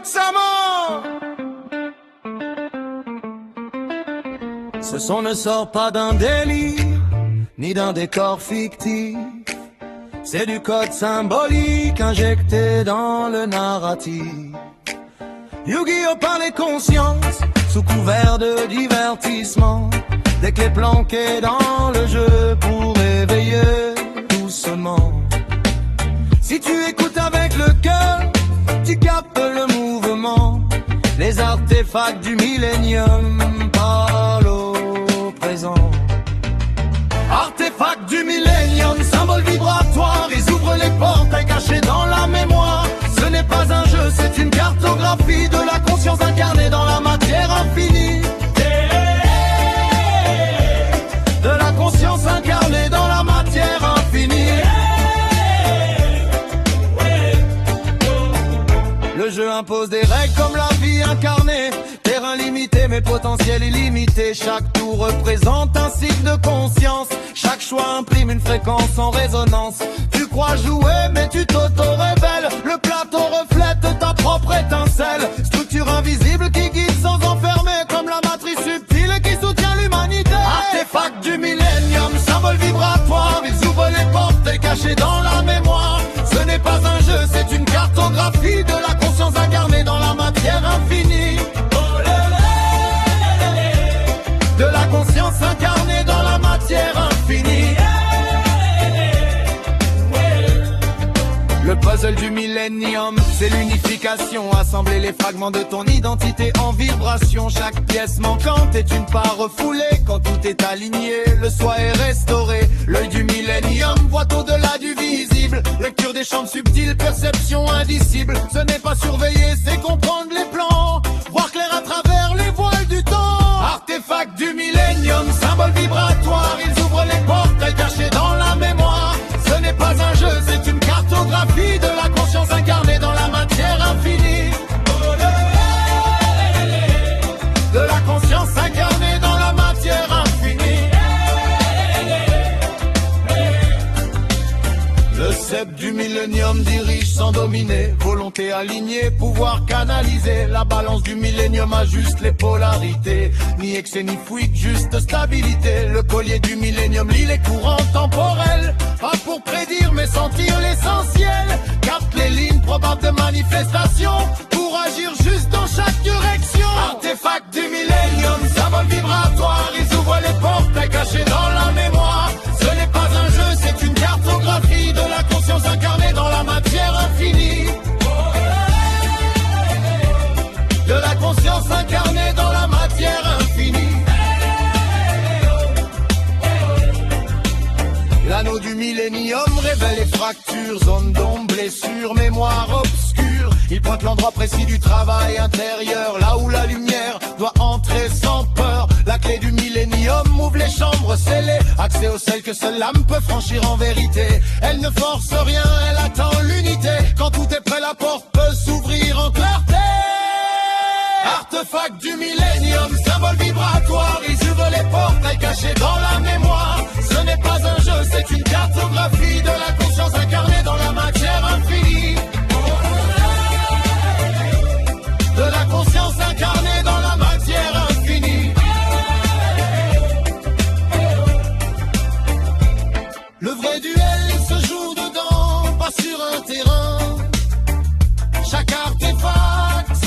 toute sa mort. Ce son ne sort pas d'un délire, ni d'un décor fictif. C'est du code symbolique injecté dans le narratif. Yu-Gi-Oh! Par les consciences, sous couvert de divertissement. Des clés planquées dans le jeu pour éveiller doucement. Si tu écoutes avec le cœur, tu captes le mouvement. Les artefacts du millénium parlent au présent. Artefacts du millénium, symbole vibratoire, ils ouvrent les portails cachés dans la mémoire. Ce n'est pas un jeu, c'est une cartographie de la conscience incarnée dans la matière infinie. De la conscience incarnée dans la matière infinie. Le jeu impose des règles comme la vie incarnée. Terrain limité mais potentiel illimité. Chaque tour représente un cycle de conscience. Chaque choix imprime une fréquence en résonance. Tu crois jouer mais tu t'auto-révèles. Le plateau reflète ta propre étincelle. Structure invisible qui guide sans enfermer. Comme la matrice subtile qui soutient l'humanité. Artefact du millénium, symbole vibratoire. Ils ouvrent les portes cachées dans la mémoire. Ce n'est pas un jeu, c'est une cartographie de la conscience incarnée dans la matière infinie. De la conscience incarnée dans la matière infinie. Le puzzle du millénium, c'est l'unification. Assembler les fragments de ton identité en vibration. Chaque pièce manquante est une part refoulée. Quand tout est aligné, le soi est restauré. L'œil du millénium voit au-delà du visible. Lecture des champs subtils, perception indicible. Ce n'est pas surveiller, c'est comprendre les plans. Voir clair à travers les voiles du temps. Artefact du millénium, symbole vibratoire. Ils ouvrent les portails cachés dans la mémoire. Ce n'est pas un jeu, c'est une cartographie de la conscience incarnée dans la matière infinie. De la conscience incarnée dans la matière infinie. Le sceptre du millénium dirige sans dominer. Volonté alignée, pouvoir canaliser. La balance du millénium ajuste les polarités. Ni excès ni fuite, juste stabilité. Le collier du millénium lie les courants temporels. Pas pour prédire mais sentir l'essentiel. Capte les lignes probables de manifestation. Pour agir juste dans chaque direction. Artefact du millénium, symbole vibratoire. Ils ouvrent les portes cachées dans la mémoire. Ce n'est pas un jeu, c'est une cartographie de la conscience incarnée dans la matière infinie. De la conscience incarnée dans la matière infinie. L'anneau du millénium révèle les fractures, zones d'ombre, blessures, mémoire obscure. Il pointe l'endroit précis du travail intérieur, là où la lumière doit entrer sans peur. La clé du millénium ouvre les chambres scellées. Accès au seuil que seule l'âme peut franchir en vérité. Elle ne force rien, elle attend l'unité. Quand tout est prêt, la porte peut s'ouvrir en clarté. Artefact du millénium, symbole vibratoire. Ils ouvrent les portails cachés dans la mémoire. Ce n'est pas un jeu, c'est une cartographie de la conscience incarnée dans la matière infinie. De la conscience incarnée dans la matière infinie. Le vrai duel se joue dedans, pas sur un terrain. Chaque artefact